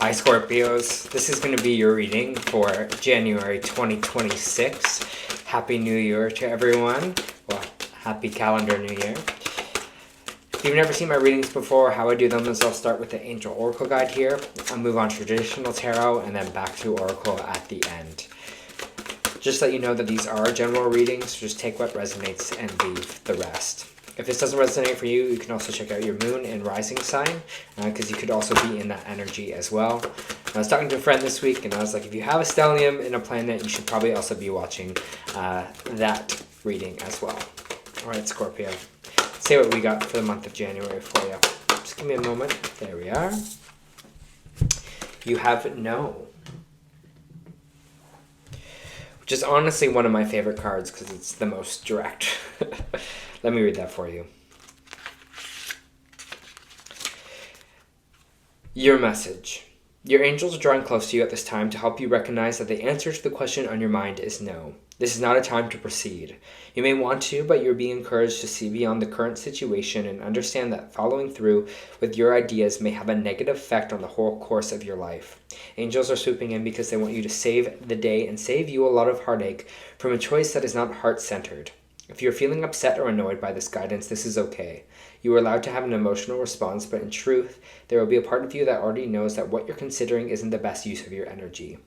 Hi Scorpios, this is going to be your reading for January 2026. Happy New Year to everyone. Well, happy calendar New Year. If you've never seen my readings before, how I do them is I'll start with the Angel Oracle Guide here. I'll move on to traditional tarot and then back to Oracle at the end. Just let you know that these are general readings, so just take what resonates and leave the rest. If this doesn't resonate for you, you can also check out your moon and rising sign, because you could also be in that energy as well. I was talking to a friend this week, and I was like, if you have a stellium in a planet, you should probably also be watching that reading as well. All right, Scorpio, let's see what we got for the month of January for you. Just give me a moment. There we are. You have No, which is honestly one of my favorite cards because it's the most direct. Let me read that for you. Your message. Your angels are drawing close to you at this time to help you recognize that the answer to the question on your mind is no. This is not a time to proceed. You may want to, but you're being encouraged to see beyond the current situation and understand that following through with your ideas may have a negative effect on the whole course of your life. Angels are swooping in because they want you to save the day and save you a lot of heartache from a choice that is not heart-centered. If you're feeling upset or annoyed by this guidance, this is okay. You are allowed to have an emotional response, but in truth, there will be a part of you that already knows that what you're considering isn't the best use of your energy.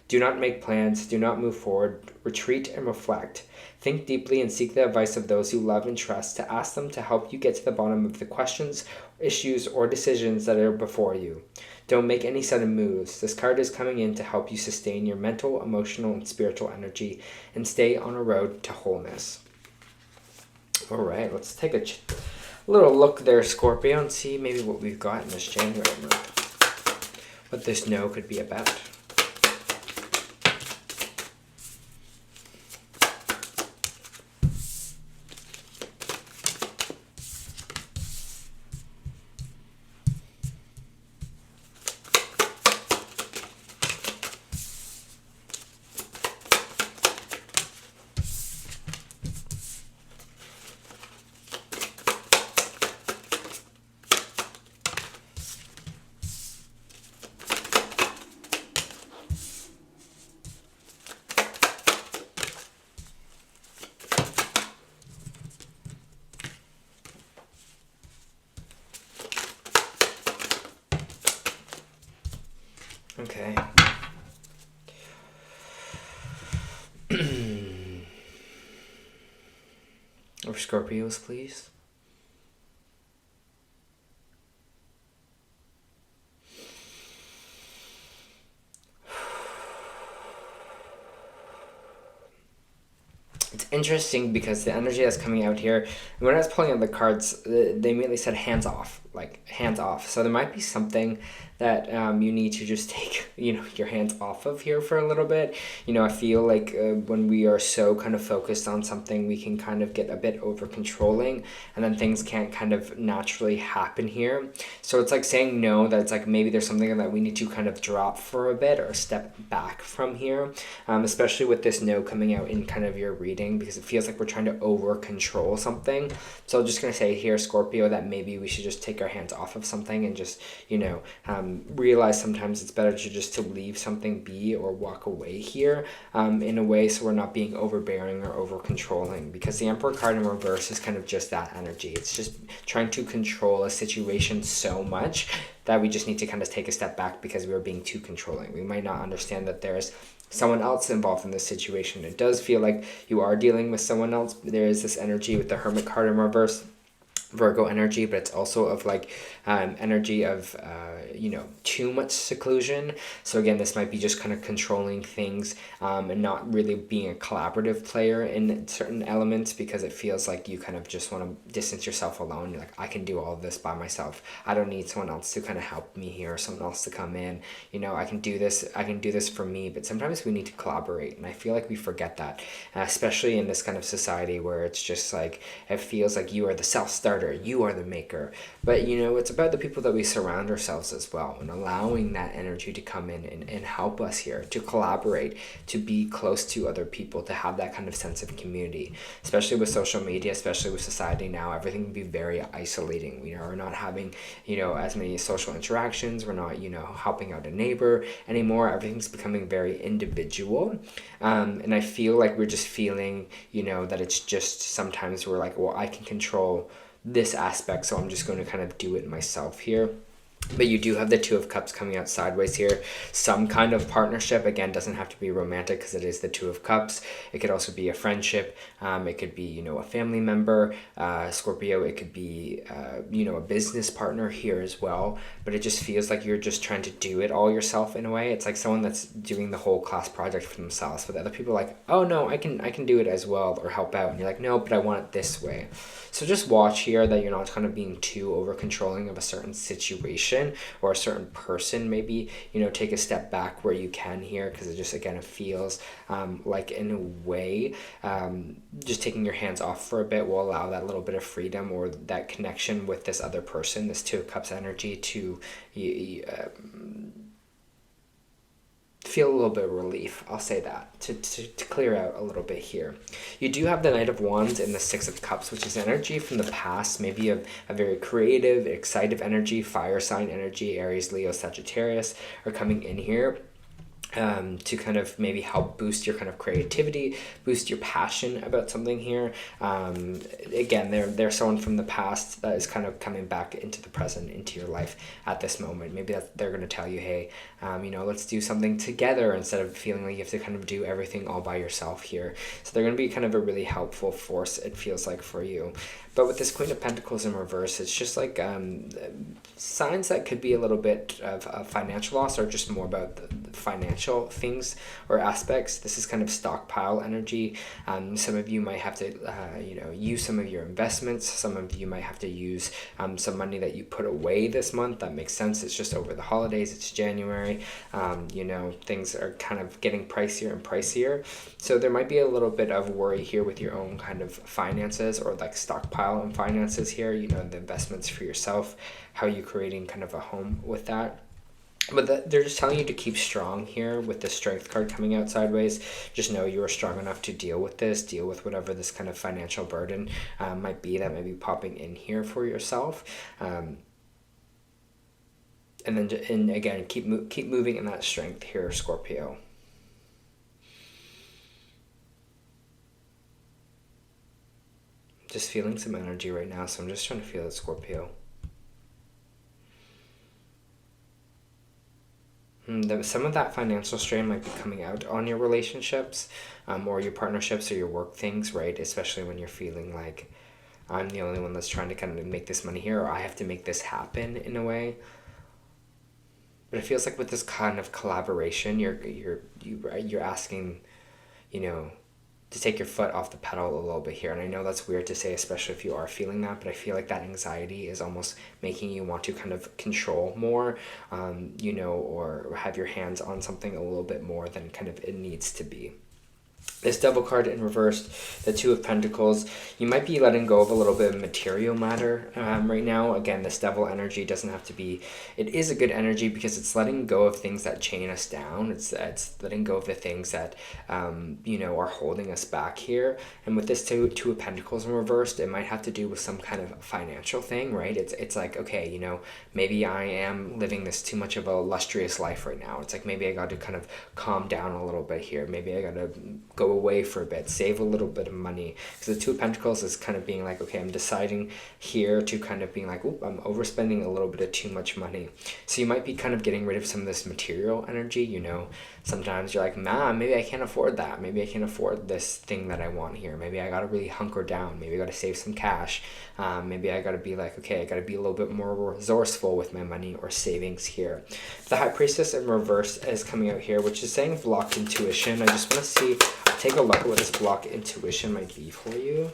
Do not make plans, do not move forward, retreat and reflect. Think deeply and seek the advice of those you love and trust to ask them to help you get to the bottom of the questions, issues, or decisions that are before you. Don't make any sudden moves. This card is coming in to help you sustain your mental, emotional, and spiritual energy and stay on a road to wholeness. All right, let's take a little look there, Scorpio, and see maybe what we've got in this January month. What this no could be about. Okay. Or Scorpios, please. It's interesting because the energy that's coming out here, when I was pulling out the cards, they immediately said hands off, like hands off. So there might be something that you need to just take, your hands off of here for a little bit. I feel like when we are so kind of focused on something, we can kind of get a bit over controlling, and then things can't kind of naturally happen here. So it's like saying no, that it's like maybe there's something that we need to kind of drop for a bit or step back from here, especially with this no coming out in kind of your reading, because it feels like we're trying to over control something. So I'm just going to say here, Scorpio, that maybe we should just take our hands off of something and just, realize sometimes it's better to leave something be or walk away here in a way, so we're not being overbearing or over controlling, because the Emperor card in reverse is kind of just that energy. It's just trying to control a situation so much that we just need to kind of take a step back because we are being too controlling. We might not understand that there's someone else involved in this situation. It does feel like you are dealing with someone else. There is this energy with the Hermit card in reverse, Virgo energy, but it's also of like energy of too much seclusion. So again, this might be just kind of controlling things and not really being a collaborative player in certain elements, because it feels like you kind of just want to distance yourself alone. You're like, I can do all of this by myself. I don't need someone else to kind of help me here, someone else to come in. I can do this for me. But sometimes we need to collaborate, and I feel like we forget that, especially in this kind of society where it's just like, it feels like you are the self-starter starter, you are the maker. But you know, it's about the people that we surround ourselves as well, and allowing that energy to come in and help us here, to collaborate, to be close to other people, to have that kind of sense of community. Especially with social media, especially with society now, everything can be very isolating. We are not having, you know, as many social interactions. We're not, you know, helping out a neighbor anymore. Everything's becoming very individual. And I feel like we're just feeling, you know, that it's just sometimes we're like, well, I can control this aspect, so I'm just going to kind of do it myself here. But you do have the Two of Cups coming out sideways here. Some kind of partnership, again, doesn't have to be romantic because it is the Two of Cups. It could also be a friendship. It could be, you know, a family member, Scorpio. It could be, you know, a business partner here as well. But it just feels like you're just trying to do it all yourself in a way. It's like someone that's doing the whole class project for themselves. But the other people are like, oh, no, I can do it as well or help out. And you're like, no, but I want it this way. So just watch here that you're not kind of being too over controlling of a certain situation or a certain person. Maybe, you know, take a step back where you can here, because it just, again, it feels like in a way just taking your hands off for a bit will allow that little bit of freedom or that connection with this other person, this Two of Cups energy, to feel a little bit of relief. I'll say that, to clear out a little bit here. You do have the Knight of Wands and the Six of Cups, which is energy from the past, maybe a very creative, excited energy, fire sign energy. Aries, Leo, Sagittarius are coming in here to kind of maybe help boost your kind of creativity, boost your passion about something here. Again, they're someone from the past that is kind of coming back into the present, into your life at this moment. Maybe that they're going to tell you, hey, you know, let's do something together instead of feeling like you have to kind of do everything all by yourself here. So they're going to be kind of a really helpful force, it feels like, for you. But with this Queen of Pentacles in reverse, it's just like signs that could be a little bit of financial loss, or just more about the financial things or aspects. This is kind of stockpile energy. Some of you might have to, you know, use some of your investments. Some of you might have to use some money that you put away this month. That makes sense. It's just over the holidays. It's January. You know, things are kind of getting pricier and pricier. So there might be a little bit of worry here with your own kind of finances, or like stockpile and finances here, you know, the investments for yourself, how you're creating kind of a home with that. But they're just telling you to keep strong here with the Strength card coming out sideways. Just know you are strong enough to deal with this, deal with whatever this kind of financial burden might be that might be popping in here for yourself. And again, keep moving in that strength here, Scorpio. Just feeling some energy right now, so I'm just trying to feel it, Scorpio. Some of that financial strain might be coming out on your relationships, or your partnerships, or your work things, right? Especially when you're feeling like, I'm the only one that's trying to kind of make this money here, or I have to make this happen in a way. But it feels like with this kind of collaboration, you're asking, you know, to take your foot off the pedal a little bit here. And I know that's weird to say, especially if you are feeling that, but I feel like that anxiety is almost making you want to kind of control more, you know, or have your hands on something a little bit more than kind of it needs to be. This Devil card in reverse, the Two of Pentacles, you might be letting go of a little bit of material matter right now. Again, this Devil energy doesn't have to be, it is a good energy because it's letting go of things that chain us down. It's letting go of the things that, you know, are holding us back here. And with this Two of Pentacles in reversed, it might have to do with some kind of financial thing, right? It's like, okay, you know, maybe I am living this too much of a luxurious life right now. It's like, maybe I got to kind of calm down a little bit here. Maybe I got to go away for a bit, save a little bit of money, because the Two of Pentacles is kind of being like, okay, I'm deciding here to kind of being like, oop, I'm overspending a little bit of too much money. So you might be kind of getting rid of some of this material energy, you know. Sometimes you're like, man, maybe I can't afford that. Maybe I can't afford this thing that I want here. Maybe I got to really hunker down. Maybe I got to save some cash. Maybe I got to be like, okay, I got to be a little bit more resourceful with my money or savings here. The High Priestess in reverse is coming out here, which is saying blocked intuition. I just want to see, take a look at what this blocked intuition might be for you.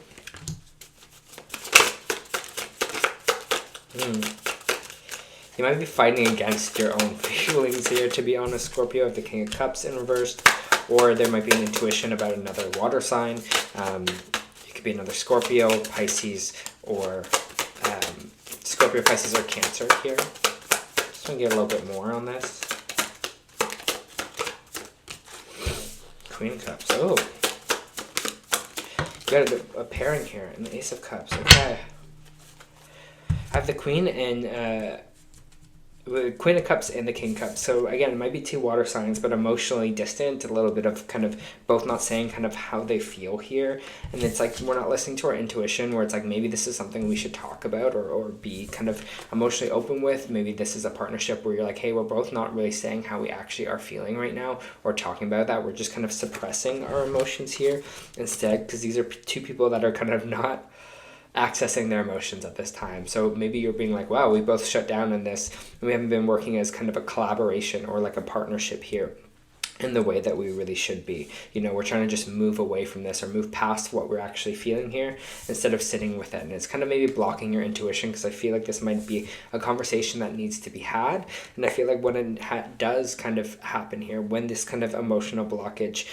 You might be fighting against your own feelings here, to be honest, Scorpio, with the King of Cups in reversed. Or there might be an intuition about another water sign. It could be another Scorpio, Pisces, or Scorpio, Pisces, or Cancer here. Just want to get a little bit more on this. Queen of Cups. Oh. You got a pairing here, and the Ace of Cups. Okay. I have the Queen and the Queen of Cups and the King of Cups. So again, it might be two water signs, but emotionally distant, a little bit of kind of both not saying kind of how they feel here. And it's like we're not listening to our intuition, where it's like maybe this is something we should talk about or be kind of emotionally open with. Maybe this is a partnership where you're like, hey, we're both not really saying how we actually are feeling right now or talking about that. We're just kind of suppressing our emotions here instead, because these are two people that are kind of not accessing their emotions at this time. So maybe you're being like, wow, we both shut down in this and we haven't been working as kind of a collaboration or like a partnership here in the way that we really should be. You know, we're trying to just move away from this or move past what we're actually feeling here instead of sitting with it. And it's kind of maybe blocking your intuition, because I feel like this might be a conversation that needs to be had. And I feel like when it does kind of happen here, when this kind of emotional blockage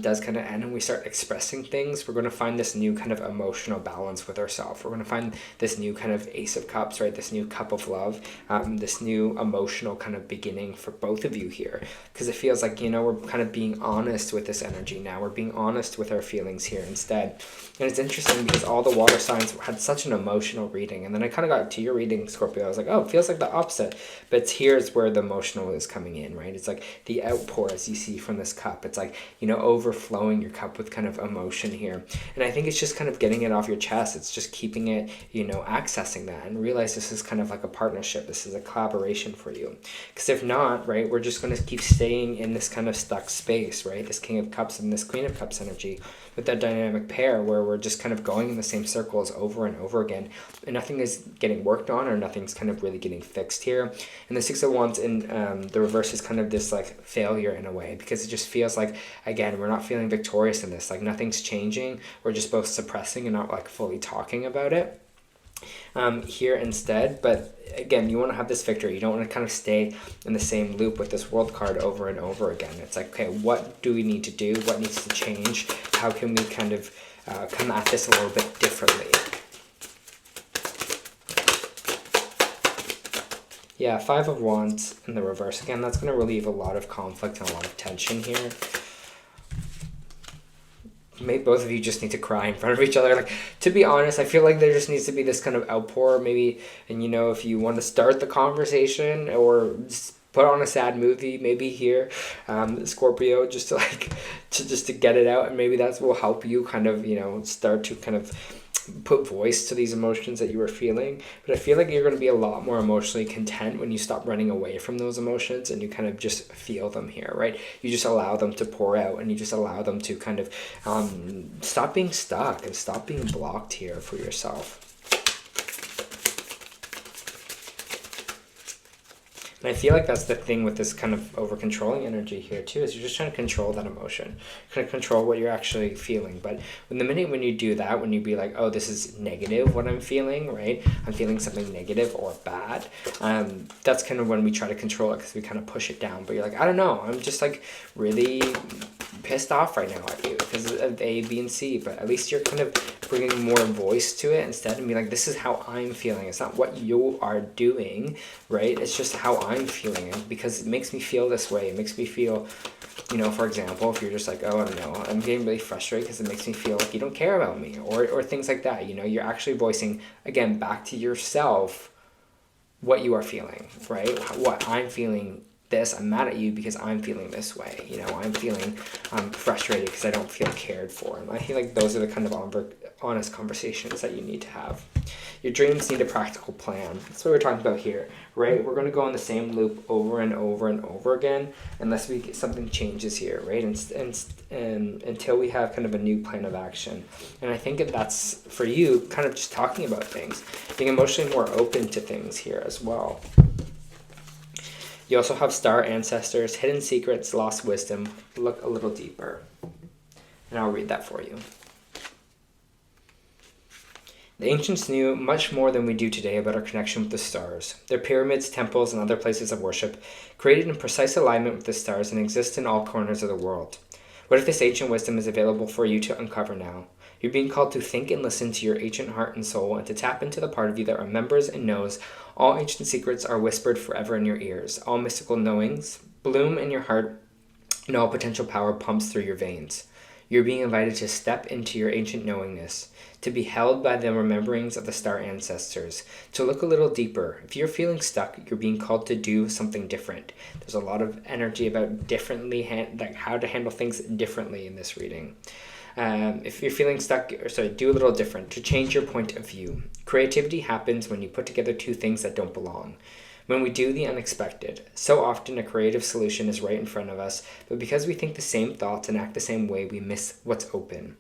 does kind of end and we start expressing things, we're going to find this new kind of emotional balance with ourselves. We're going to find this new kind of Ace of Cups, right? This new cup of love, this new emotional kind of beginning for both of you here. Because it feels like, you know, we're kind of being honest with this energy now. We're being honest with our feelings here instead. And it's interesting because all the water signs had such an emotional reading. And then I kind of got to your reading, Scorpio. I was like, oh, it feels like the opposite. But here's where the emotional is coming in, right? It's like the outpour, as you see from this cup. It's like, you know, overflowing your cup with kind of emotion here. And I think it's just kind of getting it off your chest. It's just keeping it, you know, accessing that, and realize this is kind of like a partnership. This is a collaboration for you. Because if not, right, we're just going to keep staying in this kind of stuck space, right? This King of Cups and this Queen of Cups energy with that dynamic pair where we're just kind of going in the same circles over and over again, and nothing is getting worked on or nothing's kind of really getting fixed here. And the Six of Wands in the reverse is kind of this like failure in a way, because it just feels like, again, we're not feeling victorious in this. Like nothing's changing. We're just both suppressing and not like fully talking about it here instead. But again, you want to have this victory. You don't want to kind of stay in the same loop with this World card over and over again. It's like, okay, what do we need to do? What needs to change? How can we kind of come at this a little bit differently? Yeah, Five of Wands in the reverse. Again, that's going to relieve a lot of conflict and a lot of tension here. Maybe both of you just need to cry in front of each other. Like, to be honest, I feel like there just needs to be this kind of outpour maybe. And, you know, if you want to start the conversation or just put on a sad movie, maybe here, Scorpio, just to like, to get it out. And maybe that will help you kind of, you know, start to kind of put voice to these emotions that you were feeling. But I feel like you're going to be a lot more emotionally content when you stop running away from those emotions and you kind of just feel them here, right? You just allow them to pour out, and you just allow them to kind of stop being stuck and stop being blocked here for yourself. And I feel like that's the thing with this kind of over-controlling energy here too, is you're just trying to control that emotion, kind of control what you're actually feeling. But when you do that, when you be like, oh, this is negative what I'm feeling, right? I'm feeling something negative or bad. That's kind of when we try to control it, because we kind of push it down. But you're like, I don't know, I'm just like really pissed off right now at you because of A, B, and C. But at least you're kind of bringing more voice to it instead, and be like, this is how I'm feeling. It's not what you are doing, right? It's just how I'm feeling it, because it makes me feel this way. It makes me feel, you know, for example, if you're just like, oh, I don't know, I'm getting really frustrated because it makes me feel like you don't care about me, or things like that. You know, you're actually voicing, again, back to yourself what you are feeling, right? What I'm feeling. I'm mad at you because I'm feeling this way. You know, I'm feeling frustrated because I don't feel cared for. And I feel like those are the kind of honest conversations that you need to have. Your dreams need a practical plan. That's what we're talking about here, right? We're going to go in the same loop over and over and over again unless something changes here, right? And until we have kind of a new plan of action. And I think that's, for you, kind of just talking about things, being emotionally more open to things here as well. You also have star ancestors, hidden secrets, lost wisdom. Look a little deeper. And I'll read that for you. The ancients knew much more than we do today about our connection with the stars. Their pyramids, temples, and other places of worship, created in precise alignment with the stars and exist in all corners of the world. What if this ancient wisdom is available for you to uncover now? You're being called to think and listen to your ancient heart and soul, and to tap into the part of you that remembers and knows all ancient secrets are whispered forever in your ears. All mystical knowings bloom in your heart, and all potential power pumps through your veins. You're being invited to step into your ancient knowingness, to be held by the rememberings of the star ancestors, to look a little deeper. If you're feeling stuck, you're being called to do something different. There's a lot of energy about like how to handle things differently in this reading. If you're feeling stuck, do a little different, to change your point of view. Creativity happens when you put together two things that don't belong. When we do the unexpected, so often a creative solution is right in front of us, but because we think the same thoughts and act the same way, we miss what's open.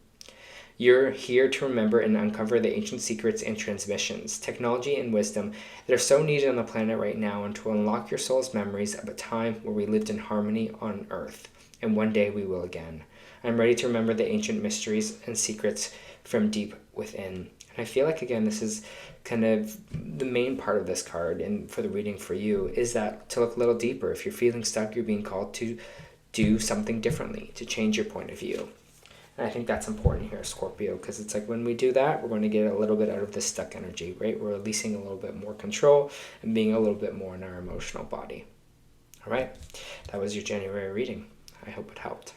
You're here to remember and uncover the ancient secrets and transmissions, technology and wisdom that are so needed on the planet right now, and to unlock your soul's memories of a time where we lived in harmony on Earth, and one day we will again. I'm ready to remember the ancient mysteries and secrets from deep within. And I feel like, again, this is kind of the main part of this card, and for the reading for you, is that to look a little deeper. If you're feeling stuck, you're being called to do something differently, to change your point of view. And I think that's important here, Scorpio, because it's like when we do that, we're going to get a little bit out of this stuck energy, right? We're releasing a little bit more control and being a little bit more in our emotional body. All right, that was your January reading. I hope it helped.